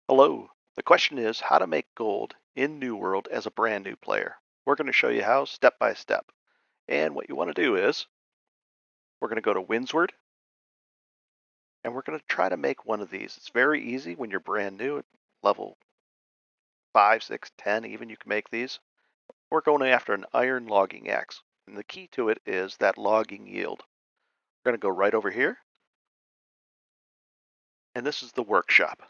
Hello. The question is how to make gold in New World as a brand new player. We're going to show you how step by step. And what you want to do is we're going to go to Windsward and we're going to try to make one of these. It's very easy when you're brand new at level 5, 6, 10 even you can make these. We're going after an iron logging axe. And the key to it is that logging yield. We're going to go right over here. And this is the workshop.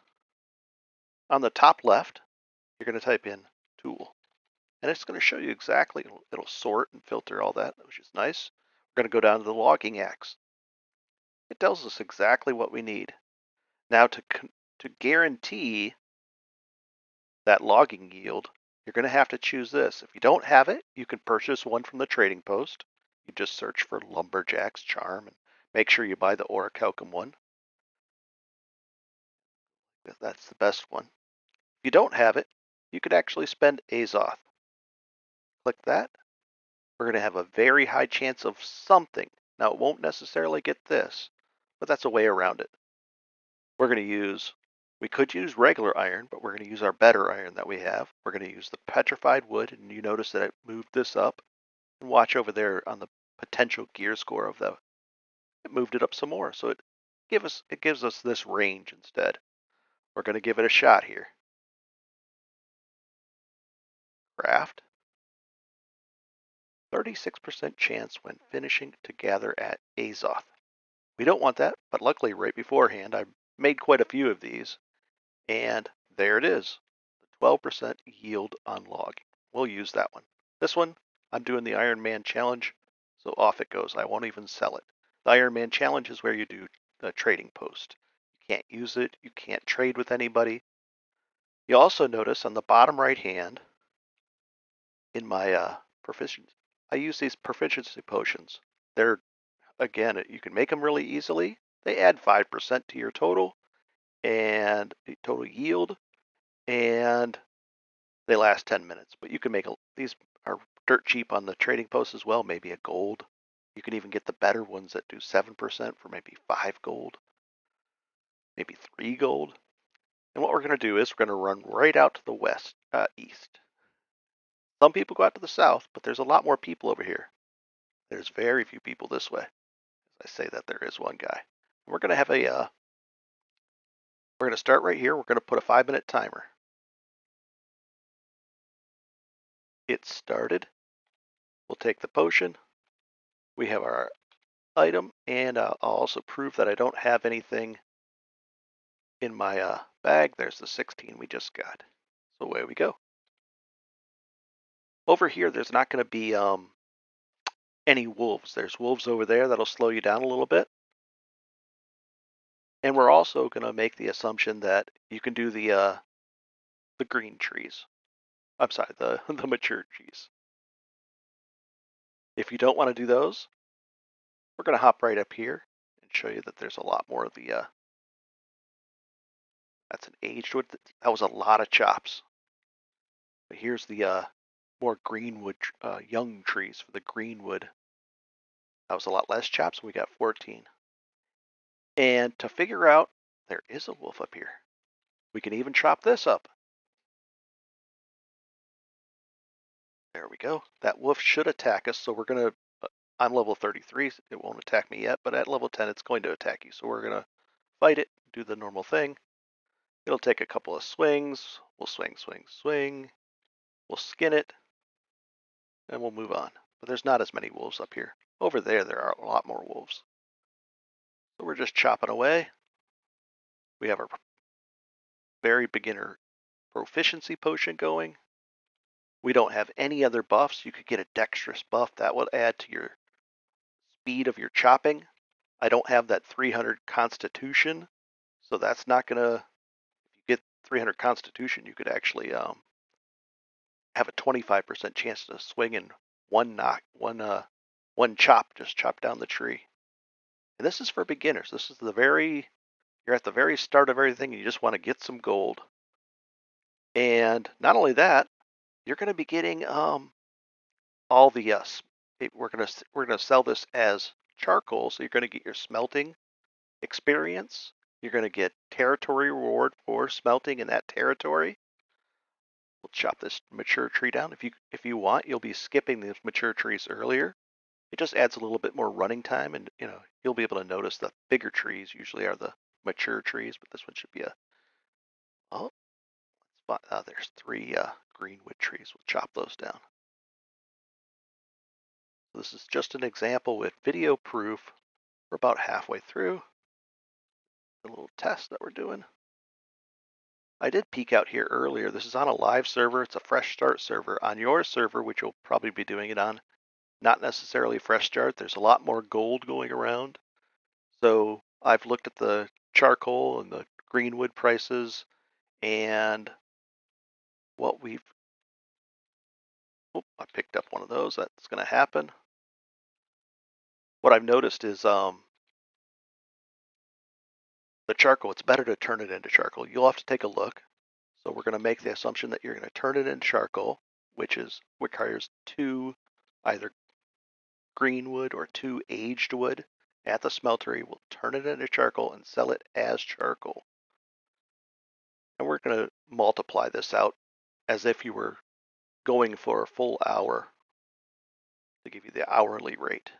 On the top left, you're going to type in tool. And it's going to show you exactly, it'll sort and filter all that, which is nice. We're going to go down to the logging axe. It tells us exactly what we need. Now to guarantee that logging yield, you're going to have to choose this. If you don't have it, you can purchase one from the trading post. You just search for Lumberjack's Charm and make sure you buy the Orichalcum one. That's the best one. If you don't have it, you could actually spend Azoth. Click that. We're going to have a very high chance of something. Now, it won't necessarily get this, but that's a way around it. We're going to use, we could use regular iron, but we're going to use our better iron that we have. We're going to use the petrified wood, and you notice that it moved this up. And watch over there on the potential gear score of the, it moved it up some more. So it gives us this range instead. We're going to give it a shot here. Craft. 36% chance when finishing to gather at Azoth. We don't want that, but luckily right beforehand I made quite a few of these, and there it is, the 12% yield on log. We'll use that one. This one, I'm doing the Iron Man challenge, so off it goes. I won't even sell it. The Iron Man challenge is where you do the trading post. You can't use it, you can't trade with anybody. You also notice on the bottom right hand in my proficiency, I use these proficiency potions. They're, again, you can make them really easily. They add 5% to your total and total yield, and they last 10 minutes. But you can make these are dirt cheap on the trading post as well, maybe a gold. You can even get the better ones that do 7% for maybe 5 gold, maybe 3 gold. And what we're going to do is we're going to run right out to the east. Some people go out to the south, but there's a lot more people over here. There's very few people this way. As I say that, there is one guy. We're going to have we're going to start right here. We're going to put a 5-minute timer. It started. We'll take the potion. We have our item, and I'll also prove that I don't have anything in my bag. There's the 16 we just got. So away we go. Over here, there's not going to be any wolves. There's wolves over there that'll slow you down a little bit. And we're also going to make the assumption that you can do the green trees. I'm sorry, the mature trees. If you don't want to do those, we're going to hop right up here and show you that there's a lot more of the, that's an aged wood. That was a lot of chops. But here's the more greenwood, young trees for the greenwood. That was a lot less chops. We got 14. And to figure out, there is a wolf up here. We can even chop this up. There we go. That wolf should attack us, so we're going to, I'm level 33, it won't attack me yet, but at level 10 it's going to attack you. So we're going to fight it, do the normal thing. It'll take a couple of swings. We'll swing, swing, swing. We'll skin it, and we'll move on. But there's not as many wolves up here. Over there, there are a lot more wolves. So we're just chopping away. We have our very beginner proficiency potion going. We don't have any other buffs. You could get a dexterous buff. That will add to your speed of your chopping. I don't have that 300 constitution, so that's not going to, if you get 300 constitution, you could actually have a 25% chance to swing in one chop, just chop down the tree. And this is for beginners. This is you're at the very start of everything, and you just want to get some gold. And not only that, you're going to be getting all the we're gonna sell this as charcoal, so you're going to get your smelting experience. You're going to get territory reward for smelting in that territory. We'll chop this mature tree down. If you want, you'll be skipping the mature trees earlier. It just adds a little bit more running time, and you'll be able to notice the bigger trees usually are the mature trees, but this one should be a oh spot. There's three greenwood trees. We'll chop those down. This is just an example with video proof. We're about halfway through the little test that we're doing. I did peek out here earlier. This is on a live server. It's a fresh start server. On your server, which you'll probably be doing it on, not necessarily fresh start. There's a lot more gold going around. So I've looked at the charcoal and the greenwood prices, and what we've, I picked up one of those. That's going to happen. What I've noticed is the charcoal, it's better to turn it into charcoal. You'll have to take a look. So we're going to make the assumption that you're going to turn it into charcoal, which requires 2 either greenwood or 2 aged wood at the smeltery. We'll turn it into charcoal and sell it as charcoal. And we're going to multiply this out as if you were going for a full hour to give you the hourly rate.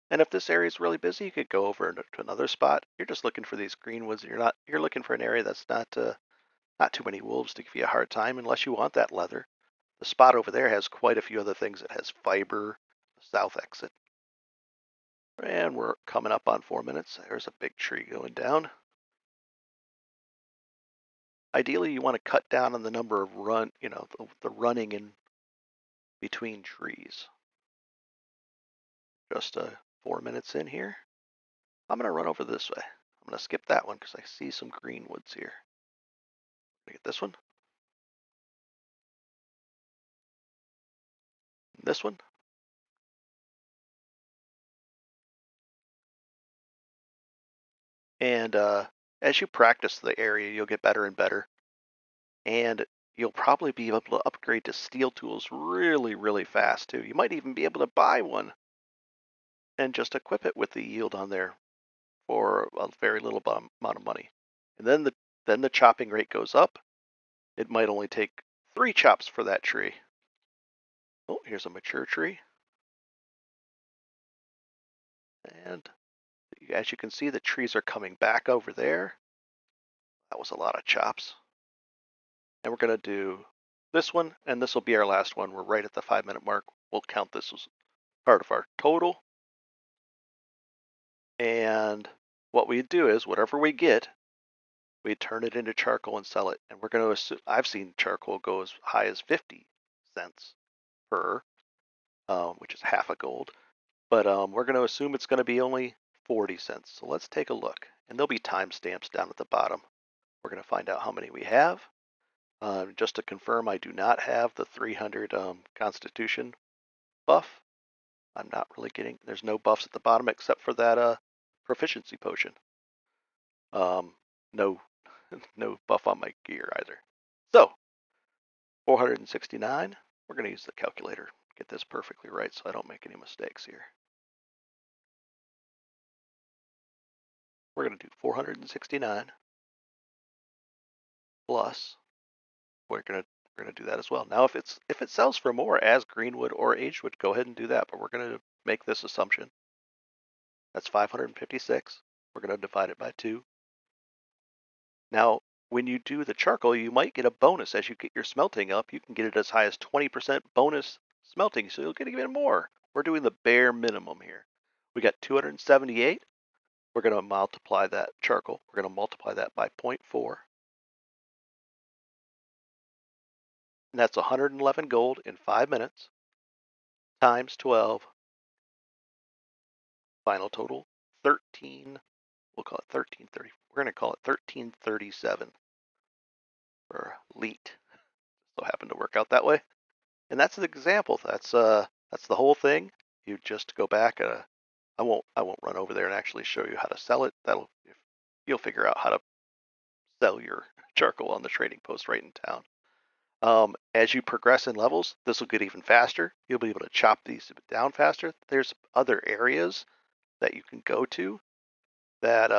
And if this area is really busy, you could go over to another spot. You're just looking for these greenwoods. You're looking for an area that's not too many wolves to give you a hard time unless you want that leather. The spot over there has quite a few other things. It has fiber, the south exit. And we're coming up on 4 minutes. There's a big tree going down. Ideally, you want to cut down on the number of the running in between trees. Just 4 minutes in here. I'm going to run over this way. I'm going to skip that one because I see some greenwoods here. Get this one. This one. And as you practice the area, you'll get better and better. And you'll probably be able to upgrade to steel tools really, really fast too. You might even be able to buy one and just equip it with the yield on there for a very little amount of money. And then the chopping rate goes up. It might only take 3 chops for that tree. Oh, here's a mature tree. And as you can see, the trees are coming back over there. That was a lot of chops. And we're going to do this one, and this will be our last one. We're right at the 5-minute mark. We'll count this as part of our total. And what we do is whatever we get, we turn it into charcoal and sell it. And we're going to assume, I've seen charcoal go as high as 50 cents per, which is half a gold. But we're going to assume it's going to be only 40 cents. So let's take a look. And there'll be timestamps down at the bottom. We're going to find out how many we have. Just to confirm, I do not have the 300 Constitution buff. I'm not really getting, there's no buffs at the bottom except for that Proficiency potion. No, no buff on my gear either. So, 469. We're going to use the calculator. Get this perfectly right so I don't make any mistakes here. We're going to do 469 plus. We're going to do that as well. Now, if it sells for more as greenwood or aged wood, go ahead and do that. But we're going to make this assumption. That's 556. We're going to divide it by 2. Now, when you do the charcoal, you might get a bonus as you get your smelting up. You can get it as high as 20% bonus smelting, so you'll get even more. We're doing the bare minimum here. We got 278. We're going to multiply that charcoal. We're going to multiply that by 0.4. And that's 111 gold in 5 minutes times 12. Final total 13. We'll call it 1330. We're going to call it 1337 for leet. So happened to work out that way. And that's an example. That's the whole thing. You just go back. I won't run over there and actually show you how to sell it. You'll figure out how to sell your charcoal on the trading post right in town. As you progress in levels, this will get even faster. You'll be able to chop these down faster. There's other areas that you can go to that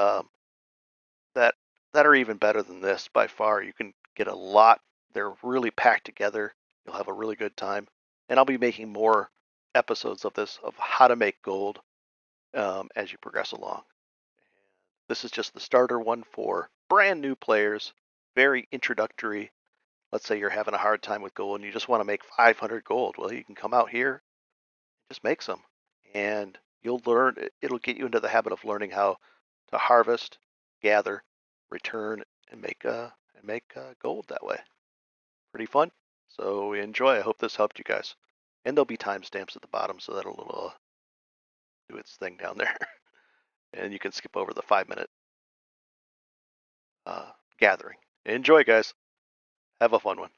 that that are even better than this by far. You can get a lot. They're really packed together. You'll have a really good time. And I'll be making more episodes of this of how to make gold as you progress along. This is just the starter one for brand new players, very introductory. Let's say you're having a hard time with gold and you just want to make 500 gold. Well, you can come out here, just make some, and you'll learn. It'll get you into the habit of learning how to harvest, gather, return, and make gold that way. Pretty fun. So enjoy. I hope this helped you guys. And there'll be timestamps at the bottom so that'll do its thing down there. And you can skip over the 5 minute uh, gathering. Enjoy, guys. Have a fun one.